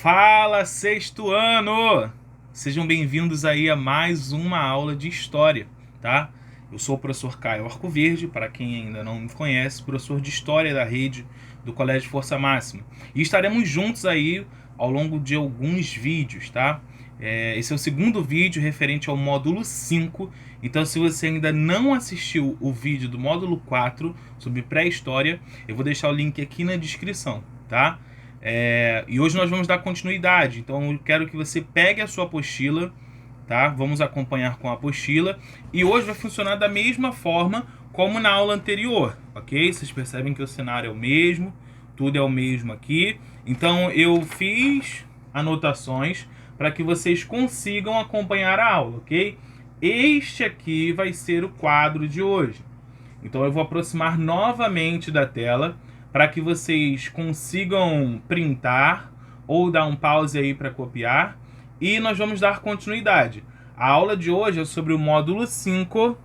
Fala, sexto ano! Sejam bem-vindos aí a mais uma aula de História, tá? Eu sou o professor Caio Arcoverde, para quem ainda não me conhece, professor de História da rede do Colégio Força Máxima. E estaremos juntos aí ao longo de alguns vídeos, tá? Esse é o segundo vídeo referente ao módulo 5. Então, se você ainda não assistiu o vídeo do módulo 4 sobre pré-história, eu vou deixar o link aqui na descrição, tá? E hoje nós vamos dar continuidade, então eu quero que você pegue a sua apostila, tá? Vamos acompanhar com a apostila e hoje vai funcionar da mesma forma como na aula anterior, ok? Vocês percebem que o cenário é o mesmo, tudo é o mesmo aqui. Então eu fiz anotações para que vocês consigam acompanhar a aula, ok? Este aqui vai ser o quadro de hoje. Então eu vou aproximar novamente da tela para que vocês consigam printar ou dar um pause aí para copiar. E nós vamos dar continuidade. A aula de hoje é sobre o módulo 5,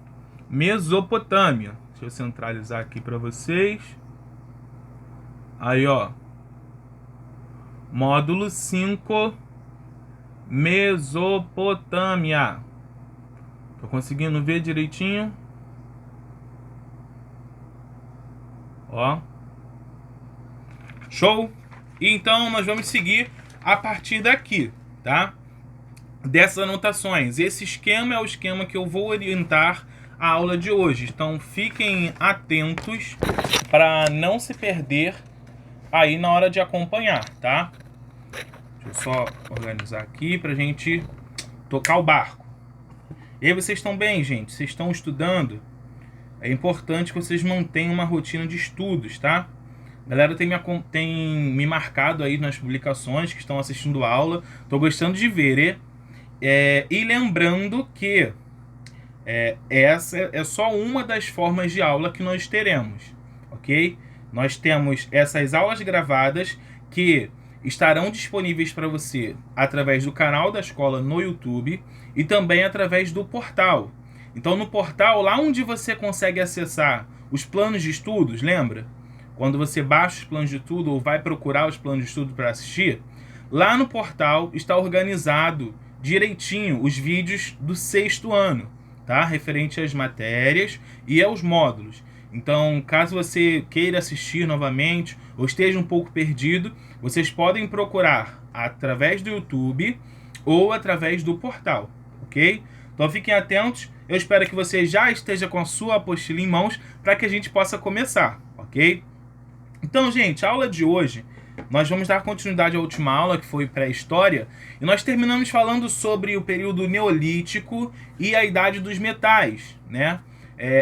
Mesopotâmia. Deixa eu centralizar aqui para vocês. Aí, ó. Módulo 5, Mesopotâmia. Tô conseguindo ver direitinho? Ó. Show? E então nós vamos seguir a partir daqui, tá? Dessas anotações. Esse esquema é o esquema que eu vou orientar a aula de hoje. Então fiquem atentos para não se perder aí na hora de acompanhar, tá? Deixa eu só organizar aqui pra gente tocar o barco. E aí, vocês estão bem, gente? Vocês estão estudando? É importante que vocês mantenham uma rotina de estudos, tá? A galera tem me marcado aí nas publicações que estão assistindo a aula. Tô gostando de ver, e lembrando que essa é só uma das formas de aula que nós teremos, ok? Nós temos essas aulas gravadas que estarão disponíveis para você através do canal da escola no YouTube e também através do portal. Então no portal, lá onde você consegue acessar os planos de estudos, lembra? Quando você baixa os planos de estudo ou vai procurar os planos de estudo para assistir, lá no portal está organizado direitinho os vídeos do sexto ano, tá? Referente às matérias e aos módulos. Então, caso você queira assistir novamente ou esteja um pouco perdido, vocês podem procurar através do YouTube ou através do portal, ok? Então fiquem atentos, eu espero que você já esteja com a sua apostila em mãos para que a gente possa começar, ok? Então, gente, a aula de hoje, nós vamos dar continuidade à última aula, que foi pré-história, e nós terminamos falando sobre o período neolítico e a idade dos metais, né?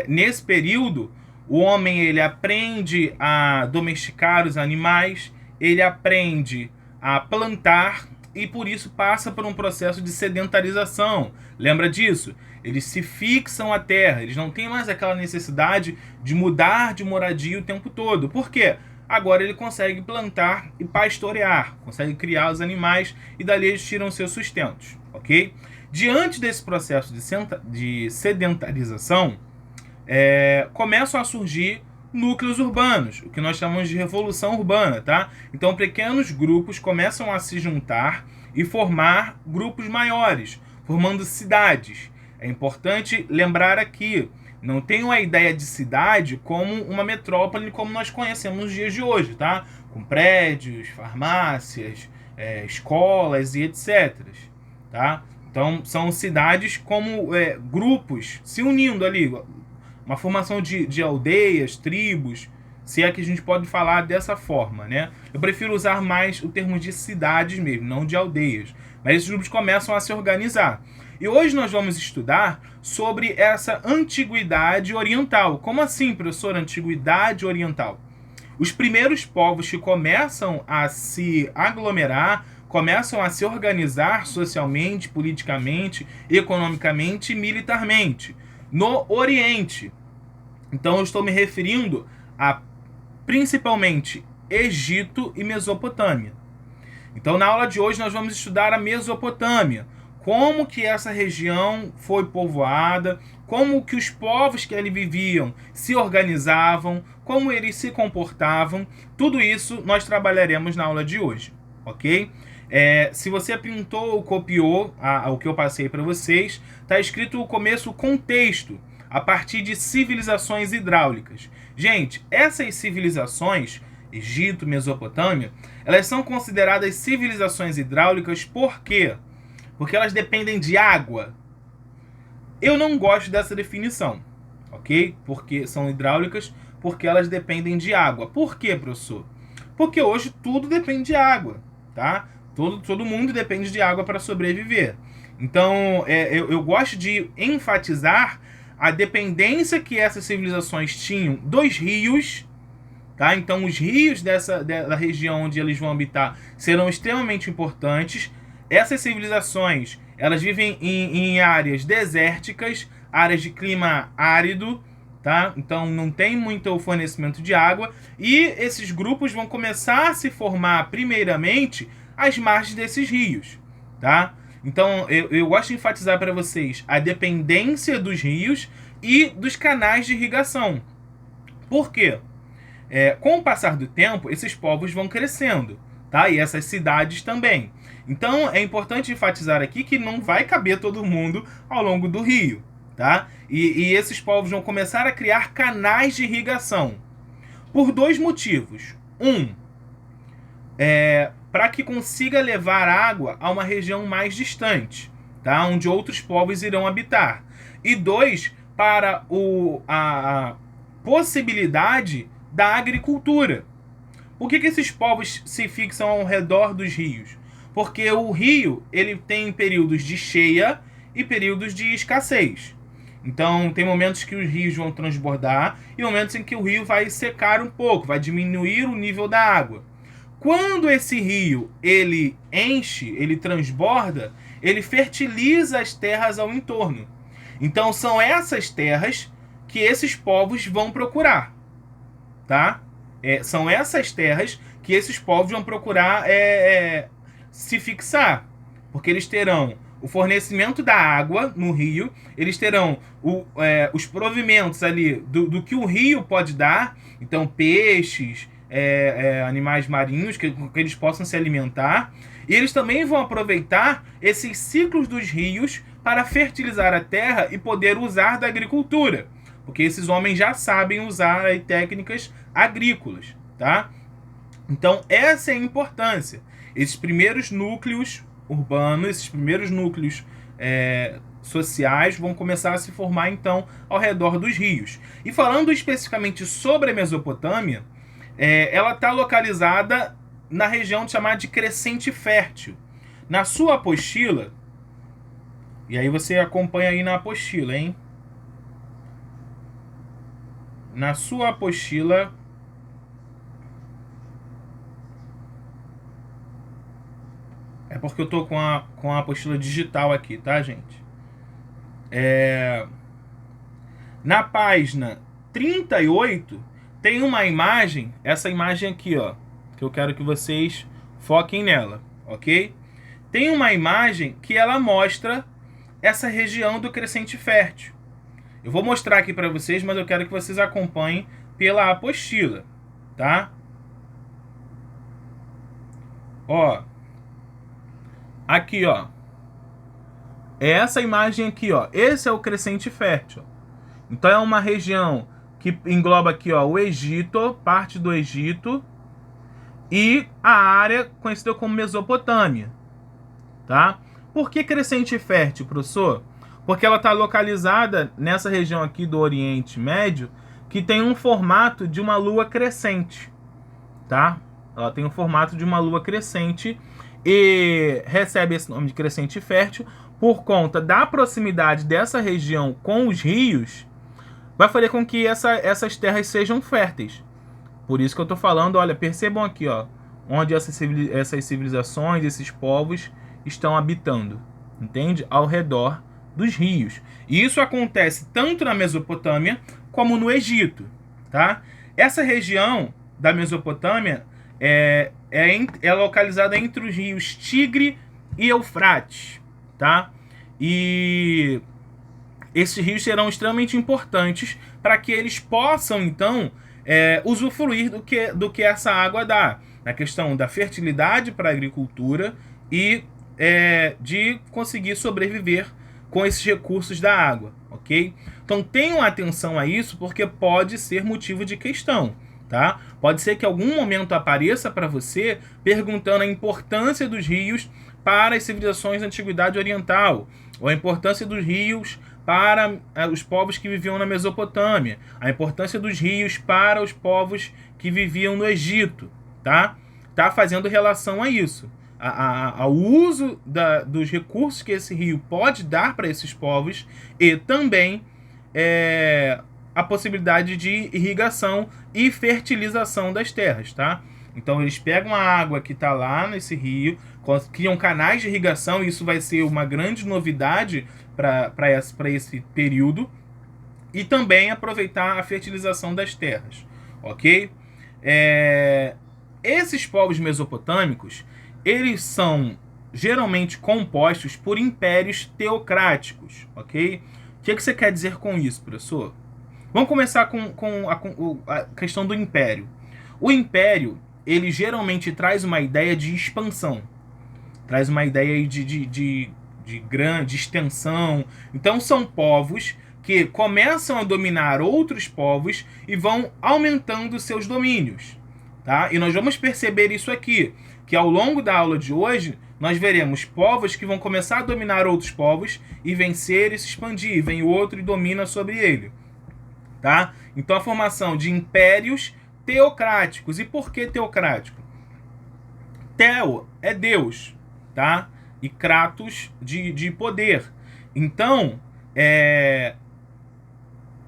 Nesse período, o homem ele aprende a domesticar os animais, ele aprende a plantar e por isso passa por um processo de sedentarização. Lembra disso? Eles se fixam à terra, eles não têm mais aquela necessidade de mudar de moradia o tempo todo. Por quê? Agora ele consegue plantar e pastorear, consegue criar os animais e dali eles tiram seus sustentos, ok? Diante desse processo de sedentarização, começam a surgir núcleos urbanos, o que nós chamamos de revolução urbana, tá? Então pequenos grupos começam a se juntar e formar grupos maiores, formando cidades. É importante lembrar aqui, não tenham a ideia de cidade como uma metrópole como nós conhecemos nos dias de hoje, tá? Com prédios, farmácias, escolas e etc. Tá? Então são cidades como grupos se unindo ali, uma formação de aldeias, tribos, se é que a gente pode falar dessa forma, né? Eu prefiro usar mais o termo de cidades mesmo, não de aldeias. Mas esses grupos começam a se organizar. E hoje nós vamos estudar sobre essa antiguidade oriental. Como assim, professor, antiguidade oriental? Os primeiros povos que começam a se aglomerar, começam a se organizar socialmente, politicamente, economicamente e militarmente no Oriente. Então eu estou me referindo a principalmente Egito e Mesopotâmia. Então na aula de hoje nós vamos estudar a Mesopotâmia, como que essa região foi povoada, como que os povos que ali viviam se organizavam, como eles se comportavam, tudo isso nós trabalharemos na aula de hoje, ok? Se você printou ou copiou o que eu passei para vocês, está escrito o começo, o contexto, a partir de civilizações hidráulicas. Gente, essas civilizações, Egito, Mesopotâmia, elas são consideradas civilizações hidráulicas por quê? Porque elas dependem de água. Eu não gosto dessa definição, ok? Porque são hidráulicas, porque elas dependem de água. Por quê, professor? Porque hoje tudo depende de água, tá? Todo mundo depende de água para sobreviver. Então, eu gosto de enfatizar a dependência que essas civilizações tinham dos rios, tá? Então, os rios da região onde eles vão habitar serão extremamente importantes. Essas civilizações, elas vivem em áreas desérticas, áreas de clima árido, tá? Então não tem muito fornecimento de água, e esses grupos vão começar a se formar primeiramente às margens desses rios, tá? Então eu gosto de enfatizar para vocês a dependência dos rios e dos canais de irrigação. Por quê? Com o passar do tempo, esses povos vão crescendo, tá? E essas cidades também. Então é importante enfatizar aqui que não vai caber todo mundo ao longo do rio, tá? E esses povos vão começar a criar canais de irrigação por dois motivos. Para que consiga levar água a uma região mais distante, tá? Onde outros povos irão habitar. E dois, para a possibilidade da agricultura. Por que esses povos se fixam ao redor dos rios? Porque o rio, ele tem períodos de cheia e períodos de escassez. Então, tem momentos que os rios vão transbordar e momentos em que o rio vai secar um pouco, vai diminuir o nível da água. Quando esse rio, ele enche, ele transborda, ele fertiliza as terras ao entorno. Então, são essas terras que esses povos vão procurar, tá? São essas terras que esses povos vão procurar se fixar, porque eles terão o fornecimento da água no rio, eles terão os provimentos ali do que o rio pode dar, então peixes, animais marinhos que eles possam se alimentar, e eles também vão aproveitar esses ciclos dos rios para fertilizar a terra e poder usar da agricultura, porque esses homens já sabem usar aí técnicas agrícolas, tá? Então essa é a importância. Esses primeiros núcleos urbanos, esses primeiros núcleos sociais vão começar a se formar então ao redor dos rios. E falando especificamente sobre a Mesopotâmia, ela está localizada na região chamada de Crescente Fértil. Na sua apostila, e aí você acompanha aí na apostila, hein? Na sua apostila, é porque eu tô com a apostila digital aqui, tá, gente? Na página 38 tem uma imagem, essa imagem aqui, ó, que eu quero que vocês foquem nela, ok? Tem uma imagem que ela mostra essa região do Crescente Fértil. Eu vou mostrar aqui para vocês, mas eu quero que vocês acompanhem pela apostila, tá? Ó, aqui, ó, é essa imagem aqui, ó. Esse é o Crescente Fértil. Então é uma região que engloba aqui, ó, o Egito, parte do Egito, e a área conhecida como Mesopotâmia, tá? Por que Crescente Fértil, professor? Porque ela está localizada nessa região aqui do Oriente Médio, que tem um formato de uma lua crescente, tá? Ela tem um formato de uma lua crescente e recebe esse nome de Crescente Fértil por conta da proximidade dessa região com os rios, vai fazer com que essas terras sejam férteis. Por isso que eu estou falando, olha, percebam aqui, ó, onde essas civilizações, esses povos estão habitando, entende? Ao redor dos rios. E isso acontece tanto na Mesopotâmia como no Egito, tá? Essa região da Mesopotâmia é localizada entre os rios Tigre e Eufrates, tá? E esses rios serão extremamente importantes para que eles possam, então, usufruir do que essa água dá, na questão da fertilidade para a agricultura e de conseguir sobreviver com esses recursos da água, ok? Então tenham atenção a isso, porque pode ser motivo de questão, tá? Pode ser que algum momento apareça para você perguntando a importância dos rios para as civilizações da Antiguidade Oriental, ou a importância dos rios para os povos que viviam na Mesopotâmia, a importância dos rios para os povos que viviam no Egito, tá? Tá fazendo relação a isso, ao uso dos recursos que esse rio pode dar para esses povos e também a possibilidade de irrigação e fertilização das terras, tá? Então eles pegam a água que está lá nesse rio, criam canais de irrigação, e isso vai ser uma grande novidade para esse período, e também aproveitar a fertilização das terras, ok? Esses povos mesopotâmicos, eles são geralmente compostos por impérios teocráticos, ok? O que você quer dizer com isso, professor? Vamos começar com a questão do império. O império, ele geralmente traz uma ideia de expansão, traz uma ideia de grande extensão. Então são povos que começam a dominar outros povos e vão aumentando seus domínios, tá? E nós vamos perceber isso aqui, que ao longo da aula de hoje nós veremos povos que vão começar a dominar outros povos e vencer e se expandir. Vem outro e domina sobre ele, tá? Então a formação de impérios teocráticos. E por que teocrático? Theo é Deus, tá? E Kratos de poder. Então,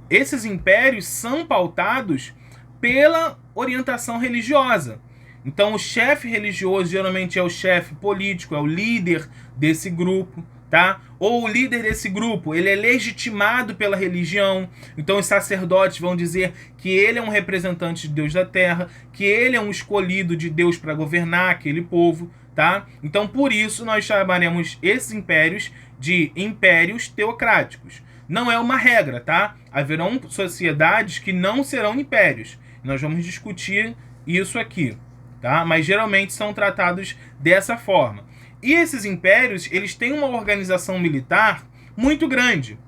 esses impérios são pautados pela orientação religiosa. Então o chefe religioso geralmente é o chefe político, é o líder desse grupo, tá? Ou o líder desse grupo, ele é legitimado pela religião. Então os sacerdotes vão dizer que ele é um representante de Deus da terra, que ele é um escolhido de Deus para governar aquele povo, tá? Então por isso nós chamaremos esses impérios de impérios teocráticos. Não é uma regra, tá? Haverão sociedades que não serão impérios. Nós vamos discutir isso aqui, tá? Mas geralmente são tratados dessa forma. E esses impérios, eles têm uma organização militar muito grande.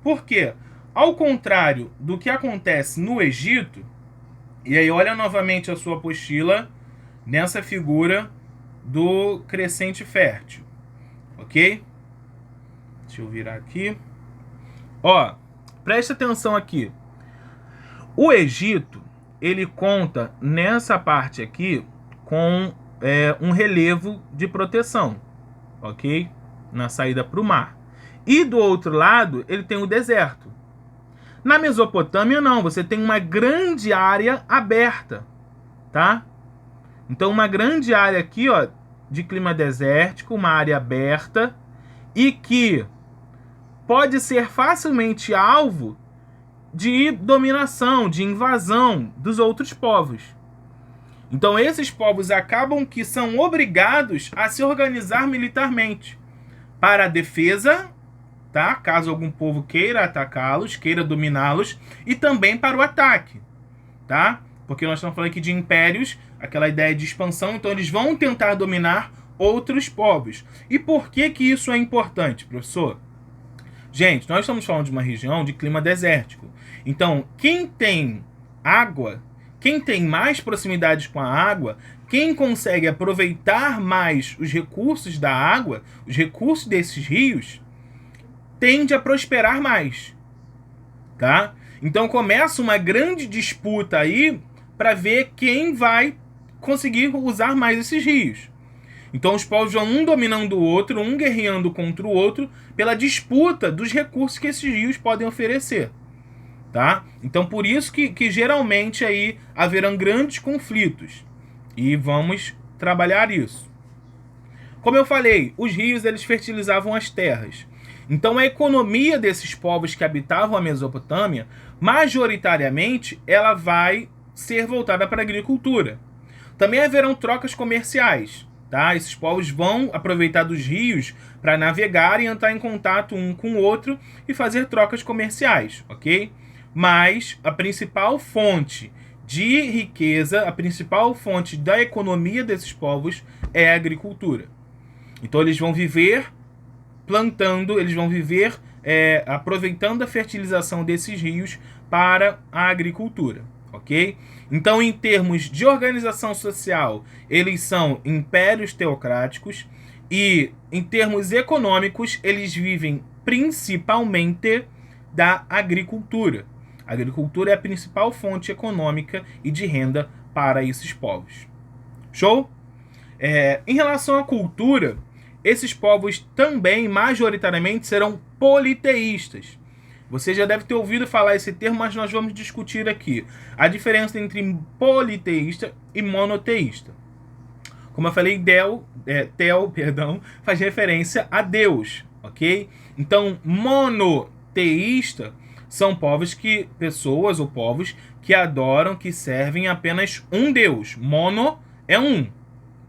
Por quê? Ao contrário do que acontece no Egito, e aí olha novamente a sua apostila nessa figura do crescente fértil, ok? Deixa eu virar aqui. Ó, presta atenção aqui. O Egito, ele conta nessa parte aqui com um relevo de proteção, ok? Na saída para o mar. E do outro lado, ele tem o deserto. Na Mesopotâmia, não. Você tem uma grande área aberta, tá? Então, uma grande área aqui, ó, de clima desértico, uma área aberta, e que pode ser facilmente alvo de dominação, de invasão dos outros povos. Então esses povos acabam que são obrigados a se organizar militarmente para a defesa, tá? Caso algum povo queira atacá-los, queira dominá-los, e também para o ataque, tá? Porque nós estamos falando aqui de impérios, aquela ideia de expansão, então eles vão tentar dominar outros povos. E por que que isso é importante, professor? Gente, nós estamos falando de uma região de clima desértico. Então, quem tem água, quem tem mais proximidade com a água, quem consegue aproveitar mais os recursos da água, os recursos desses rios, tende a prosperar mais, tá? Então começa uma grande disputa aí para ver quem vai conseguir usar mais esses rios. Então os povos vão um dominando o outro, um guerreando contra o outro, pela disputa dos recursos que esses rios podem oferecer, tá? Então por isso que geralmente aí haverão grandes conflitos. E vamos trabalhar isso. Como eu falei, os rios eles fertilizavam as terras. Então a economia desses povos que habitavam a Mesopotâmia, majoritariamente, ela vai ser voltada para a agricultura. Também haverão trocas comerciais, tá? Esses povos vão aproveitar dos rios para navegar e entrar em contato um com o outro e fazer trocas comerciais, ok? Mas a principal fonte de riqueza, a principal fonte da economia desses povos é a agricultura. Então eles vão viver plantando, eles vão viver aproveitando a fertilização desses rios para a agricultura, ok? Então, em termos de organização social, eles são impérios teocráticos e, em termos econômicos, eles vivem principalmente da agricultura. A agricultura é a principal fonte econômica e de renda para esses povos. Show? Em relação à cultura, esses povos também, majoritariamente, serão politeístas. Você já deve ter ouvido falar esse termo, mas nós vamos discutir aqui a diferença entre politeísta e monoteísta. Como eu falei, Tel, faz referência a Deus, ok? Então, monoteísta são pessoas ou povos que adoram, que servem apenas um Deus. Mono é um,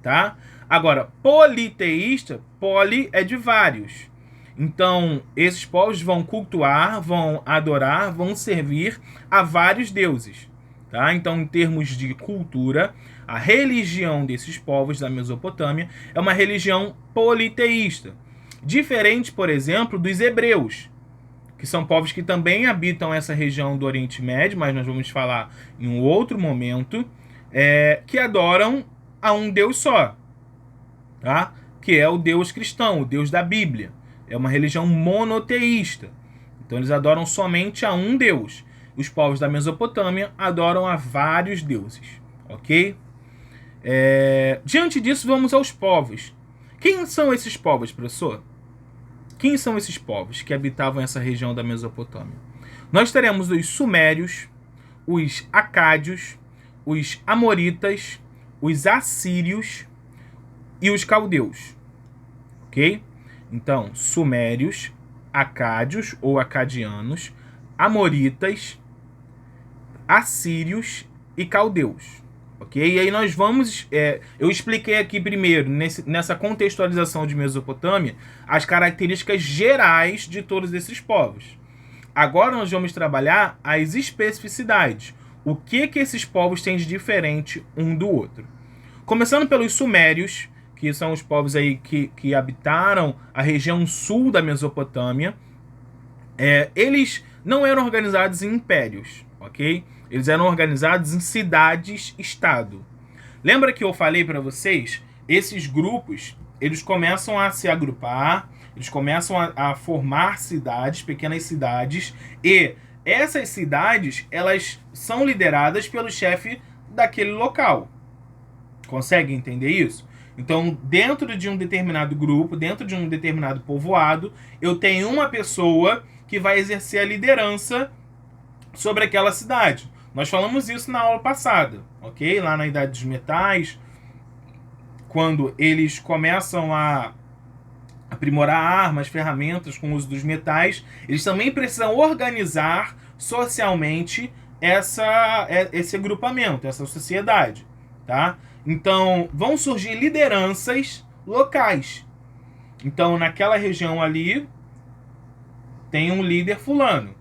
tá? Agora, politeísta, poli é de vários. Então, esses povos vão cultuar, vão adorar, vão servir a vários deuses, tá? Então, em termos de cultura, a religião desses povos da Mesopotâmia é uma religião politeísta. Diferente, por exemplo, dos hebreus, que são povos que também habitam essa região do Oriente Médio, mas nós vamos falar em um outro momento, que adoram a um Deus só, tá? Que é o Deus cristão, o Deus da Bíblia. É uma religião monoteísta. Então eles adoram somente a um Deus. Os povos da Mesopotâmia adoram a vários deuses, ok? Diante disso, vamos aos povos. Quem são esses povos, professor? Quem são esses povos que habitavam essa região da Mesopotâmia? Nós teremos os sumérios, os acádios, os amoritas, os assírios e os caldeus, ok? Então, sumérios, acádios ou acadianos, amoritas, assírios e caldeus, ok? E aí nós vamos... eu expliquei aqui primeiro, nessa contextualização de Mesopotâmia, as características gerais de todos esses povos. Agora nós vamos trabalhar as especificidades. O que esses povos têm de diferente um do outro. Começando pelos sumérios, que são os povos aí que habitaram a região sul da Mesopotâmia. Eles não eram organizados em impérios, ok? Eles eram organizados em cidades-estado. Lembra que eu falei para vocês? Esses grupos, eles começam a se agrupar, eles começam a formar cidades, pequenas cidades, e essas cidades, elas são lideradas pelo chefe daquele local. Consegue entender isso? Então, dentro de um determinado grupo, dentro de um determinado povoado, eu tenho uma pessoa que vai exercer a liderança sobre aquela cidade. Nós falamos isso na aula passada, ok? Lá na Idade dos Metais, quando eles começam a aprimorar armas, ferramentas com o uso dos metais, eles também precisam organizar socialmente esse agrupamento, essa sociedade, tá? Então, vão surgir lideranças locais. Então, naquela região ali, tem um líder fulano.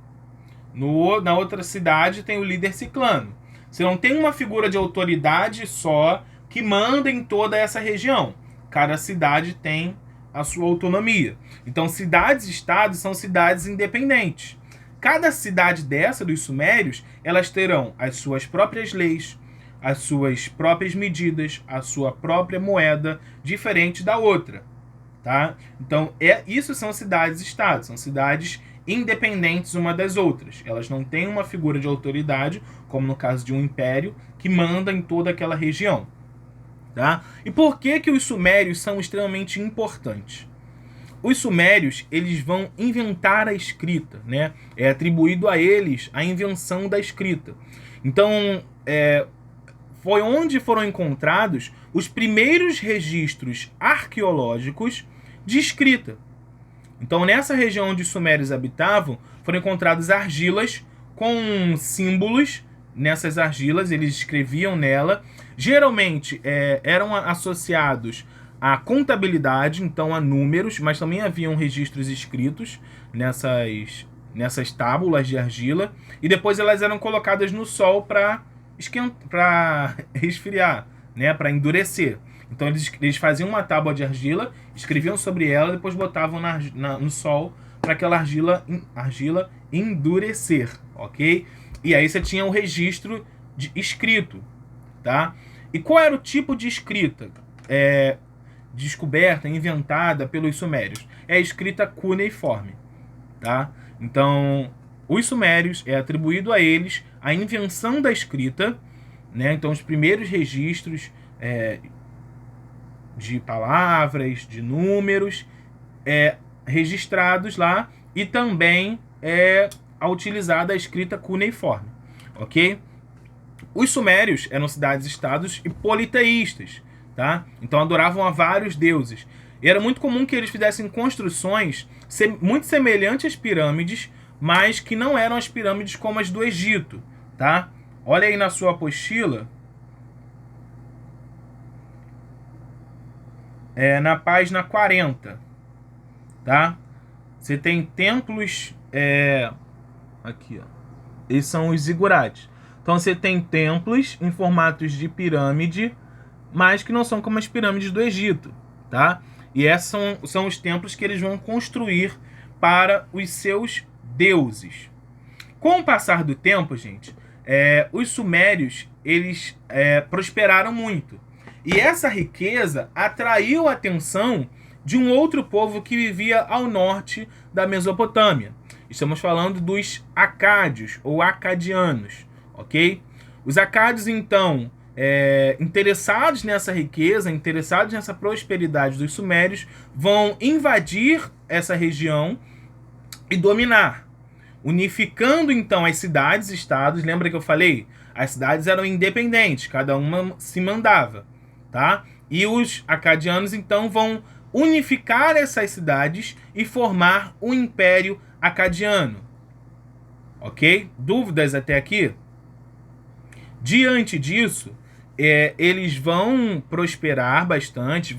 Na outra cidade, tem o líder ciclano. Você não tem uma figura de autoridade só que manda em toda essa região. Cada cidade tem a sua autonomia. Então, cidades-estados são cidades independentes. Cada cidade dessa, dos sumérios, elas terão as suas próprias leis, as suas próprias medidas, a sua própria moeda, diferente da outra, tá? Então, isso são cidades-estados, são cidades independentes uma das outras. Elas não têm uma figura de autoridade, como no caso de um império, que manda em toda aquela região, tá? E por que os sumérios são extremamente importantes? Os sumérios, eles vão inventar a escrita, né? É atribuído a eles a invenção da escrita. Então, foi onde foram encontrados os primeiros registros arqueológicos de escrita. Então, nessa região onde os sumérios habitavam, foram encontradas argilas com símbolos. Nessas argilas, eles escreviam nela. Geralmente, eram associados à contabilidade, então a números, mas também haviam registros escritos nessas tábulas de argila. E depois elas eram colocadas no sol para resfriar, né, para endurecer. Então eles faziam uma tábua de argila, escreviam sobre ela, depois botavam no sol para aquela argila endurecer, ok? E aí você tinha o registro escrito, tá? E qual era o tipo de escrita descoberta, inventada pelos sumérios? É a escrita cuneiforme, tá? Então, os sumérios, é atribuído a eles a invenção da escrita, né? Então, os primeiros registros de palavras, de números, registrados lá, e também a utilizada a escrita cuneiforme, ok? Os sumérios eram cidades-estados e politeístas, tá? Então adoravam a vários deuses. E era muito comum que eles fizessem construções muito semelhantes às pirâmides, mas que não eram as pirâmides como as do Egito, tá? Olha aí na sua apostila, na página 40, tá? Você tem templos, aqui, ó. Esses são os zigurates. Então você tem templos em formatos de pirâmide, mas que não são como as pirâmides do Egito, tá? E esses são os templos que eles vão construir para os seus deuses. Com o passar do tempo, gente, os sumérios, eles prosperaram muito. E essa riqueza atraiu a atenção de um outro povo que vivia ao norte da Mesopotâmia. Estamos falando dos acádios ou acadianos, ok? Os acádios, então, interessados nessa riqueza, interessados nessa prosperidade dos sumérios, vão invadir essa região e dominar, unificando então as cidades-estados. Lembra que eu falei? As cidades eram independentes, cada uma se mandava, tá? E os acadianos então vão unificar essas cidades e formar o Império Acadiano. Ok? Dúvidas até aqui? Diante disso, eles vão prosperar bastante,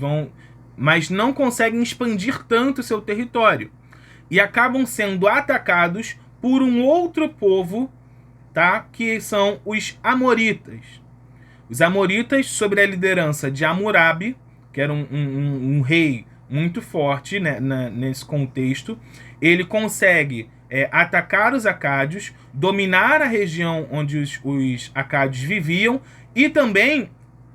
mas não conseguem expandir tanto seu território. E acabam sendo atacados por um outro povo, tá? Que são os amoritas. Os amoritas, sob a liderança de Hammurabi, que era um rei muito forte, né, nesse contexto, ele consegue atacar os acádios, dominar a região onde os acádios viviam e também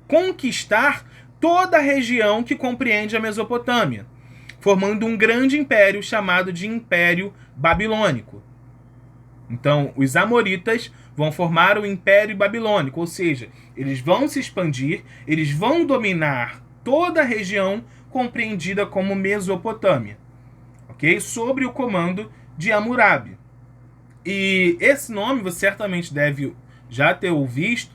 conquistar toda a região que compreende a Mesopotâmia, formando um grande império chamado de Império Babilônico. Então, os amoritas vão formar o Império Babilônico, ou seja, eles vão se expandir, eles vão dominar toda a região compreendida como Mesopotâmia, ok? Sob o comando de Hammurabi. E esse nome você certamente deve já ter ouvido,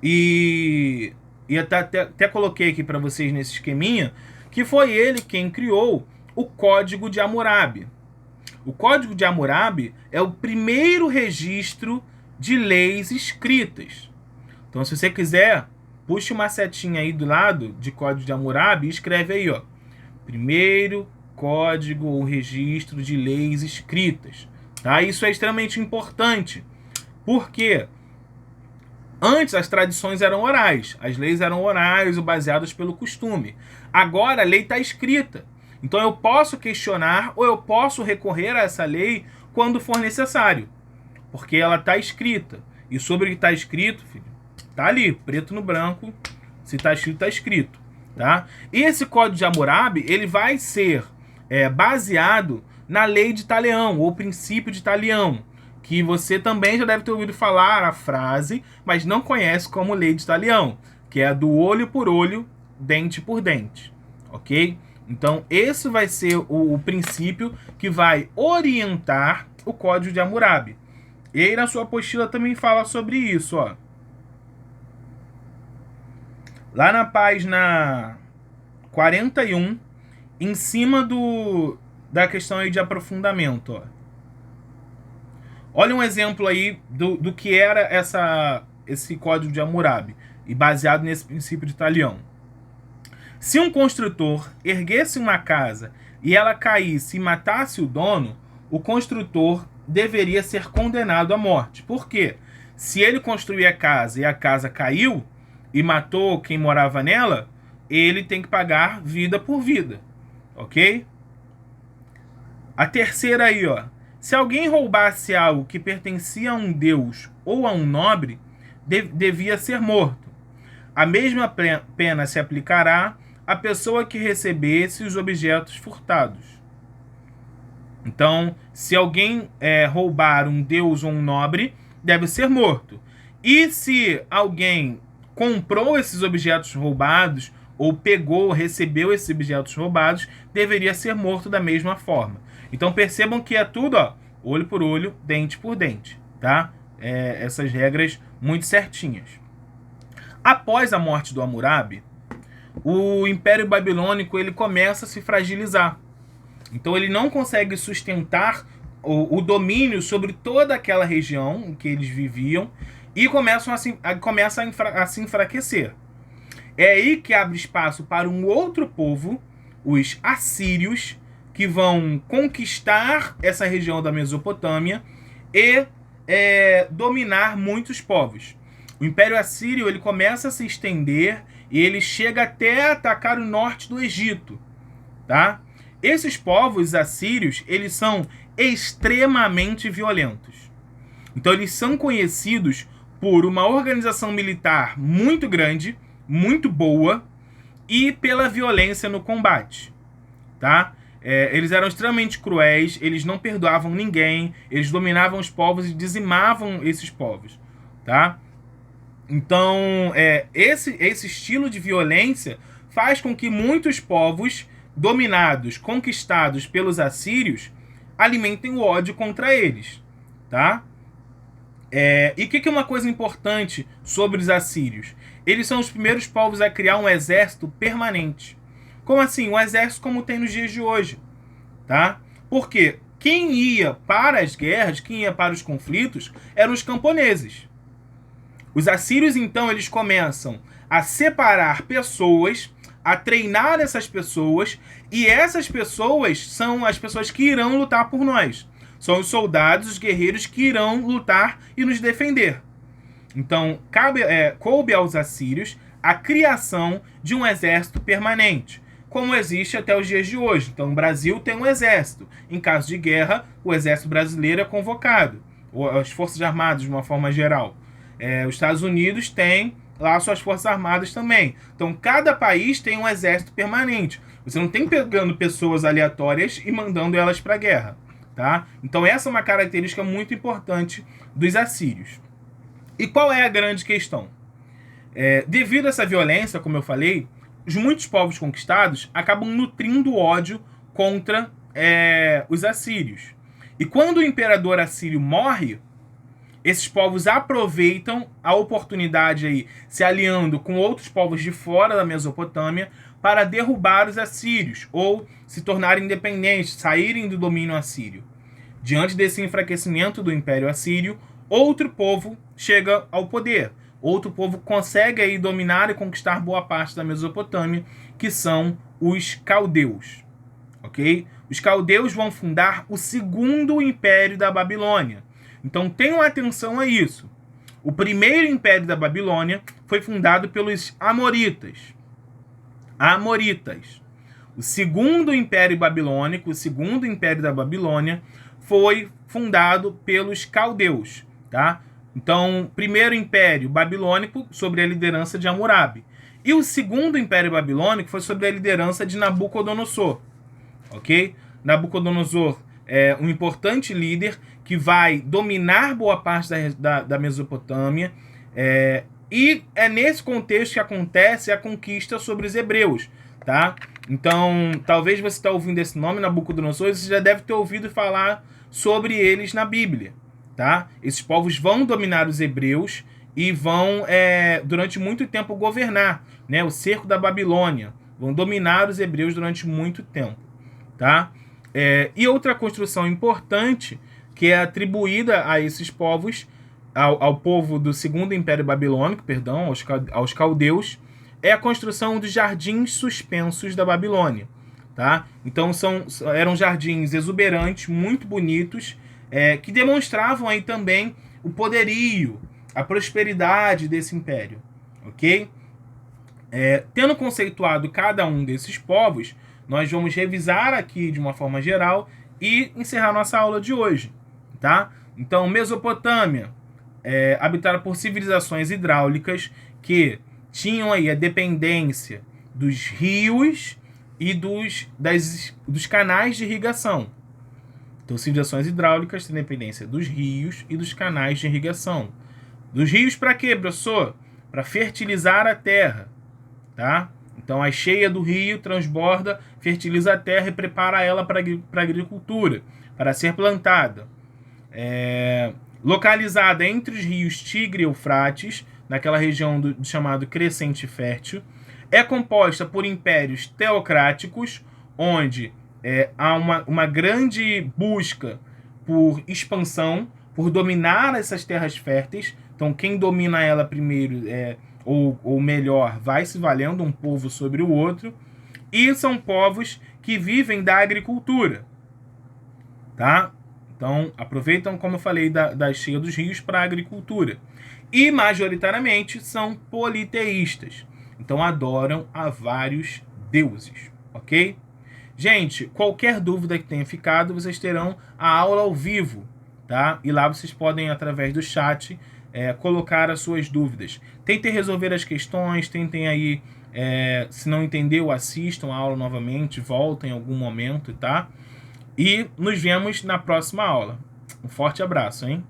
e até coloquei aqui para vocês nesse esqueminha, que foi ele quem criou o Código de Hammurabi. O Código de Hammurabi é o primeiro registro de leis escritas. Então, se você quiser, puxe uma setinha aí do lado de Código de Hammurabi e escreve aí, ó, primeiro código ou registro de leis escritas. Tá? Isso é extremamente importante, porque antes as tradições eram orais, as leis eram orais ou baseadas pelo costume. Agora a lei está escrita. Então eu posso questionar ou eu posso recorrer a essa lei quando for necessário, porque ela está escrita. E sobre o que está escrito, filho, tá ali, preto no branco, se está escrito, está escrito. Tá? E esse Código de Hammurabi, ele vai ser baseado na lei de Talião, ou princípio de Talião, que você também já deve ter ouvido falar a frase, mas não conhece como lei de Talião, que é a do olho por olho, dente por dente, ok? Então esse vai ser o princípio que vai orientar o Código de Hammurabi. E aí na sua apostila também fala sobre isso, ó. Lá na página 41, em cima da questão aí de aprofundamento, ó. Olha um exemplo aí do que era esse Código de Hammurabi, e baseado nesse princípio de Talião. Se um construtor erguesse uma casa e ela caísse e matasse o dono, o construtor deveria ser condenado à morte. Por quê? Se ele construiu a casa e a casa caiu, e matou quem morava nela, ele tem que pagar vida por vida, ok? A terceira aí, ó. Se alguém roubasse algo que pertencia a um deus ou a um nobre, devia ser morto. A mesma pena se aplicará à pessoa que recebesse os objetos furtados. Então, se alguém roubar um deus ou um nobre, deve ser morto. E se alguém comprou esses objetos roubados, ou pegou, recebeu esses objetos roubados, deveria ser morto da mesma forma. Então percebam que é tudo, ó, olho por olho, dente por dente, tá? Essas regras muito certinhas. Após a morte do Hammurabi, o Império Babilônico ele começa a se fragilizar. Então ele não consegue sustentar o domínio sobre toda aquela região em que eles viviam e começa a se enfraquecer. É aí que abre espaço para um outro povo, os assírios, que vão conquistar essa região da Mesopotâmia e dominar muitos povos. O Império Assírio ele começa a se estender e ele chega até atacar o norte do Egito, tá? Esses povos assírios, eles são extremamente violentos. Então eles são conhecidos por uma organização militar muito grande, muito boa, e pela violência no combate, tá? Eles eram extremamente cruéis, eles não perdoavam ninguém, eles dominavam os povos e dizimavam esses povos, tá? Então, esse estilo de violência faz com que muitos povos dominados, conquistados pelos assírios, alimentem o ódio contra eles, tá? E o que é uma coisa importante sobre os assírios? Eles são os primeiros povos a criar um exército permanente. Como assim? Um exército como tem nos dias de hoje, tá? Porque quem ia para as guerras, quem ia para os conflitos, eram os camponeses. Os assírios, então, eles começam a separar pessoas, a treinar essas pessoas, e essas pessoas são as pessoas que irão lutar por nós. São os soldados, os guerreiros que irão lutar e nos defender. Então, coube aos assírios a criação de um exército permanente, como existe até os dias de hoje. Então, o Brasil tem um exército. Em caso de guerra, o exército brasileiro é convocado, ou as forças armadas de uma forma geral. Os Estados Unidos têm lá suas forças armadas também. Então, cada país tem um exército permanente. Você não tem pegando pessoas aleatórias e mandando elas para a guerra, tá? Então, essa é uma característica muito importante dos assírios. E qual é a grande questão? Devido a essa violência, como eu falei, muitos povos conquistados acabam nutrindo ódio contra os assírios. E quando o imperador assírio morre, esses povos aproveitam a oportunidade aí, se aliando com outros povos de fora da Mesopotâmia, para derrubar os assírios, ou se tornarem independentes, saírem do domínio assírio. Diante desse enfraquecimento do Império Assírio, outro povo chega ao poder. Outro povo consegue aí dominar e conquistar boa parte da Mesopotâmia, que são os caldeus. Ok? Os caldeus vão fundar o segundo império da Babilônia. Então tenham atenção a isso. O primeiro império da Babilônia foi fundado pelos amoritas. O segundo império babilônico, o segundo império da Babilônia, foi fundado pelos caldeus, tá? Então, primeiro império babilônico sob a liderança de Hammurabi. E o segundo império babilônico foi sob a liderança de Nabucodonosor. Ok? Nabucodonosor é um importante líder que vai dominar boa parte da Mesopotâmia. E é nesse contexto que acontece a conquista sobre os hebreus, tá? Então, talvez você está ouvindo esse nome, Nabucodonosor, você já deve ter ouvido falar sobre eles na Bíblia, tá? Esses povos vão dominar os hebreus e vão, durante muito tempo, governar, né? O cerco da Babilônia. Vão dominar os hebreus durante muito tempo, tá? E outra construção importante que é atribuída a esses povos, ao povo do segundo Império Babilônico, perdão, aos caldeus, é a construção dos jardins suspensos da Babilônia, tá? Então eram jardins exuberantes, muito bonitos, que demonstravam aí também o poderio, a prosperidade desse império, ok? Tendo conceituado cada um desses povos, nós vamos revisar aqui de uma forma geral e encerrar nossa aula de hoje, tá? Então, Mesopotâmia, habitada por civilizações hidráulicas que tinham aí a dependência dos rios e dos canais de irrigação. Então, civilizações hidráulicas têm dependência dos rios e dos canais de irrigação. Dos rios para quê, professor? Para fertilizar a terra, tá? Então, a cheia do rio transborda, fertiliza a terra e prepara ela para a agricultura, para ser plantada. Localizada entre os rios Tigre e Eufrates, naquela região do chamado Crescente Fértil, é composta por impérios teocráticos, onde há uma grande busca por expansão, por dominar essas terras férteis. Então, quem domina ela primeiro, ou melhor, vai se valendo um povo sobre o outro. E são povos que vivem da agricultura, tá? Então, aproveitam, como eu falei, da cheia dos rios para a agricultura. E, majoritariamente, são politeístas. Então, adoram a vários deuses, ok? Gente, qualquer dúvida que tenha ficado, vocês terão a aula ao vivo, tá? E lá vocês podem, através do chat, colocar as suas dúvidas. Tentem resolver as questões, tentem aí, se não entendeu, assistam a aula novamente, voltem em algum momento, tá? E nos vemos na próxima aula. Um forte abraço, hein?